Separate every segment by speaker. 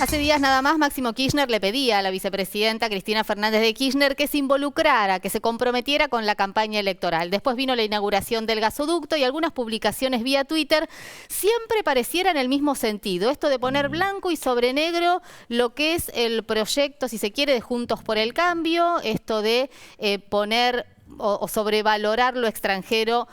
Speaker 1: Hace días nada más Máximo Kirchner le pedía a la vicepresidenta Cristina Fernández de Kirchner que se involucrara, que se comprometiera con la campaña electoral. Después vino la inauguración del gasoducto y algunas publicaciones vía Twitter siempre parecieran en el mismo sentido. Esto de poner blanco y sobre negro lo que es el proyecto, si se quiere, de Juntos por el Cambio, esto de poner o sobrevalorar lo extranjero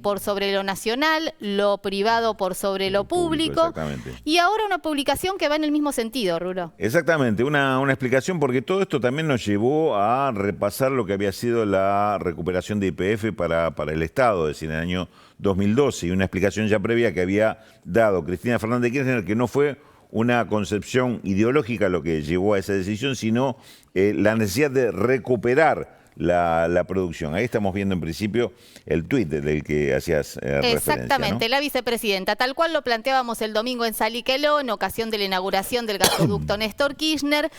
Speaker 1: por sobre lo nacional, lo privado por sobre lo público.
Speaker 2: Exactamente.
Speaker 1: Y ahora una publicación que va en el mismo sentido, Rulo.
Speaker 2: Exactamente, una explicación, porque todo esto también nos llevó a repasar lo que había sido la recuperación de YPF para el Estado, es decir, en el año 2012, y una explicación ya previa que había dado Cristina Fernández de Kirchner, que no fue una concepción ideológica lo que llevó a esa decisión, sino la necesidad de recuperar la producción. Ahí estamos viendo en principio el tuit del que hacías referencia.
Speaker 1: Exactamente,
Speaker 2: ¿no?
Speaker 1: la vicepresidenta, tal cual lo planteábamos el domingo en Saliqueló, en ocasión de la inauguración del gasoducto Néstor Kirchner,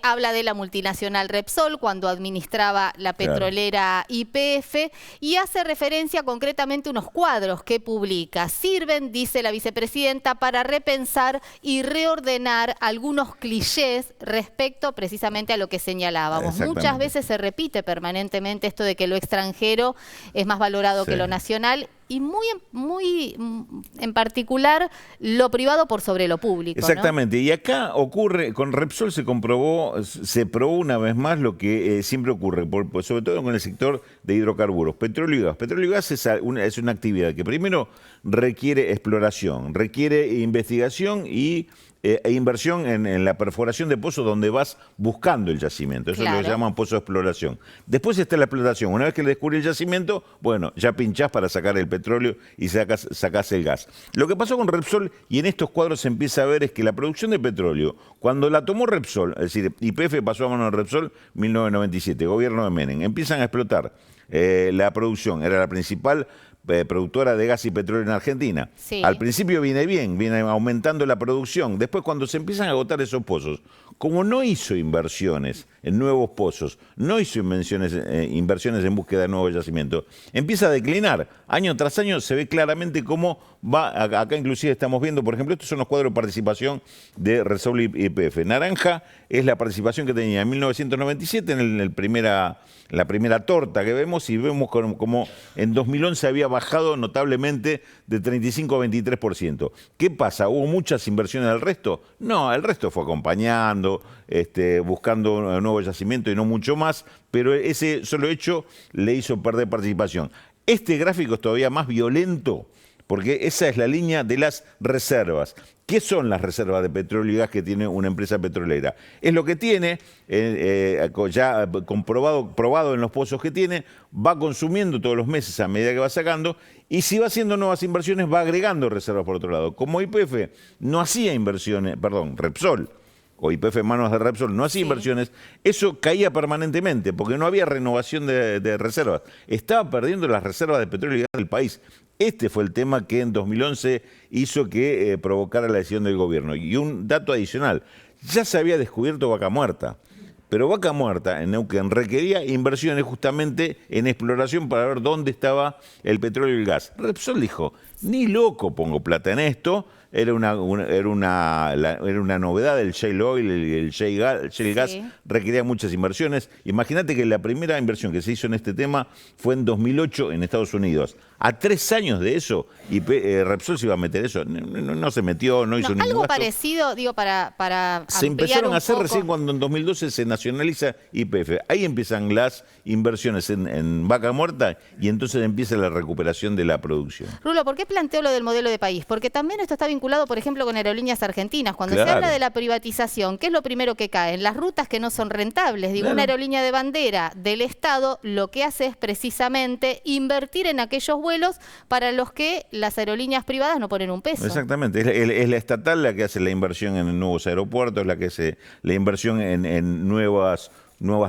Speaker 1: habla de la multinacional Repsol cuando administraba la petrolera YPF y hace referencia concretamente a unos cuadros que publica. Sirven, dice la vicepresidenta, para repensar y reordenar algunos clichés respecto precisamente a lo que señalábamos. Muchas veces se repite permanentemente esto de que lo extranjero es más valorado que lo nacional y muy en particular lo privado por sobre lo público.
Speaker 2: Exactamente,
Speaker 1: ¿no?
Speaker 2: Y acá ocurre, con Repsol se probó una vez más lo que siempre ocurre, sobre todo con el sector de hidrocarburos, petróleo y gas. Petróleo y gas es una actividad que primero requiere exploración, requiere investigación e inversión en la perforación de pozos donde vas buscando el yacimiento. Eso lo llaman pozo de exploración. Después está la explotación. Una vez que le descubre el yacimiento, bueno, ya pinchás para sacar el petróleo y sacás el gas. Lo que pasó con Repsol, y en estos cuadros se empieza a ver, es que la producción de petróleo, cuando la tomó Repsol, es decir, YPF pasó a manos de Repsol en 1997, gobierno de Menem, empiezan a explotar la producción, era la principal productora de gas y petróleo en Argentina.
Speaker 1: Sí.
Speaker 2: Al principio viene bien, viene aumentando la producción. Después, cuando se empiezan a agotar esos pozos, como no hizo inversiones en nuevos pozos, no hizo inversiones en búsqueda de nuevos yacimientos, empieza a declinar. Año tras año se ve claramente cómo va. Acá inclusive estamos viendo, por ejemplo, estos son los cuadros de participación de Repsol y YPF. Naranja es la participación que tenía en 1997 en la primera torta que vemos, y vemos como en 2011 había bajado notablemente de 35 a 23%. ¿Qué pasa? ¿Hubo muchas inversiones del resto? No, el resto fue acompañando, buscando un nuevo yacimiento y no mucho más, pero ese solo hecho le hizo perder participación. Este gráfico es todavía más violento, porque esa es la línea de las reservas. ¿Qué son las reservas de petróleo y gas que tiene una empresa petrolera? Es lo que tiene, ya probado en los pozos que tiene, va consumiendo todos los meses a medida que va sacando, y si va haciendo nuevas inversiones va agregando reservas por otro lado. Como YPF no hacía inversiones, Repsol, o YPF en manos de Repsol no hacía inversiones, eso caía permanentemente, porque no había renovación de reservas. Estaba perdiendo las reservas de petróleo y gas del país. Este fue el tema que en 2011 hizo que provocara la decisión del gobierno. Y un dato adicional, ya se había descubierto Vaca Muerta, pero Vaca Muerta en Neuquén requería inversiones justamente en exploración para ver dónde estaba el petróleo y el gas. Repsol dijo, ni loco pongo plata en esto. Era una novedad del shale oil, el shale gas, requería muchas inversiones. Imagínate que la primera inversión que se hizo en este tema fue en 2008 en Estados Unidos. A 3 años de eso, Repsol se iba a meter eso. No se metió, no hizo ningún
Speaker 1: algo
Speaker 2: gasto.
Speaker 1: Parecido, digo, para
Speaker 2: se empezaron a hacer
Speaker 1: poco.
Speaker 2: Recién cuando en 2012 se nacionaliza YPF. Ahí empiezan las inversiones en Vaca Muerta y entonces empieza la recuperación de la producción.
Speaker 1: Rulo, ¿por qué planteo lo del modelo de país? Porque también esto está vinculado, por ejemplo, con Aerolíneas Argentinas. Cuando se habla de la privatización, ¿qué es lo primero que cae? En las rutas que no son rentables. Digo, una aerolínea de bandera del Estado lo que hace es precisamente invertir en aquellos vuelos para los que las aerolíneas privadas no ponen un peso.
Speaker 2: Exactamente, es la estatal la que hace la inversión en nuevos aeropuertos, la que hace la inversión en nuevas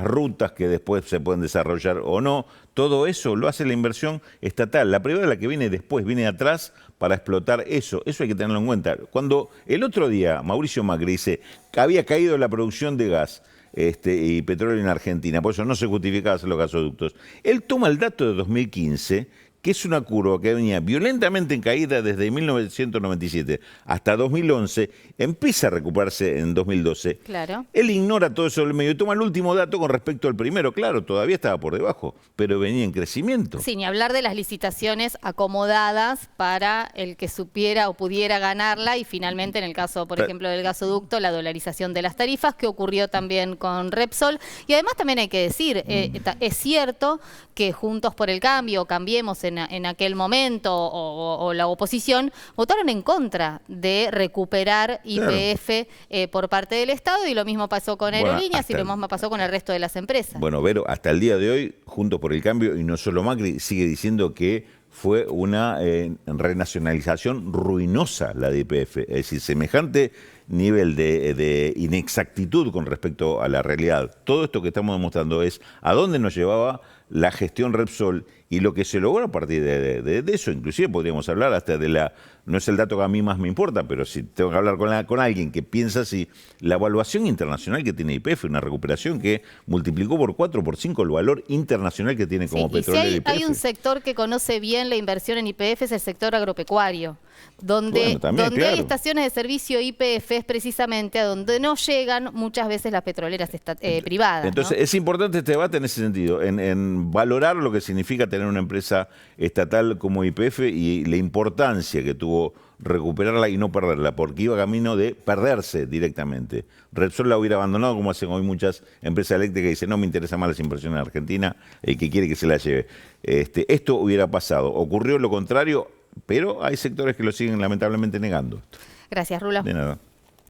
Speaker 2: rutas que después se pueden desarrollar o no. Todo eso lo hace la inversión estatal. La privada es la que viene después, viene atrás para explotar eso. Eso hay que tenerlo en cuenta. Cuando el otro día Mauricio Macri dice que había caído la producción de gas y petróleo en Argentina, por eso no se justificaba hacer los gasoductos, él toma el dato de 2015, que es una curva que venía violentamente en caída desde 1997 hasta 2011, empieza a recuperarse en 2012.
Speaker 1: Claro.
Speaker 2: Él ignora todo eso del medio y toma el último dato con respecto al primero. Claro, todavía estaba por debajo, pero venía en crecimiento.
Speaker 1: Sí, ni hablar de las licitaciones acomodadas para el que supiera o pudiera ganarla y finalmente en el caso, por ejemplo, del gasoducto, la dolarización de las tarifas, que ocurrió también con Repsol. Y además también hay que decir, es cierto que Juntos por el Cambio, Cambiemos en aquel momento o la oposición, votaron en contra de recuperar YPF por parte del Estado y lo mismo pasó con Aerolíneas y lo mismo pasó con el resto de las empresas.
Speaker 2: Bueno, Vero, hasta el día de hoy, Juntos por el Cambio, y no solo Macri, sigue diciendo que fue una renacionalización ruinosa la de YPF. Es decir, semejante nivel de inexactitud con respecto a la realidad. Todo esto que estamos demostrando es a dónde nos llevaba la gestión Repsol y lo que se logró a partir de eso. Inclusive podríamos hablar hasta de la, no es el dato que a mí más me importa, pero si tengo que hablar con alguien que piensa así, la evaluación internacional que tiene YPF, una recuperación que multiplicó por 4 o por 5 el valor internacional que tiene como petrolera
Speaker 1: y si
Speaker 2: YPF.
Speaker 1: hay un sector que conoce bien la inversión en YPF es el sector agropecuario, donde hay estaciones de servicio YPF es precisamente a donde no llegan muchas veces las petroleras privadas.
Speaker 2: Entonces,
Speaker 1: ¿no?
Speaker 2: es importante este debate en ese sentido, en valorar lo que significa tener una empresa estatal como YPF y la importancia que tuvo recuperarla y no perderla, porque iba camino de perderse directamente. Repsol la hubiera abandonado, como hacen hoy muchas empresas eléctricas que dicen, no me interesan más las inversiones en Argentina, el que quiere que se la lleve. Esto hubiera pasado. Ocurrió lo contrario, pero hay sectores que lo siguen lamentablemente negando.
Speaker 1: Gracias, Rulo.
Speaker 2: De nada.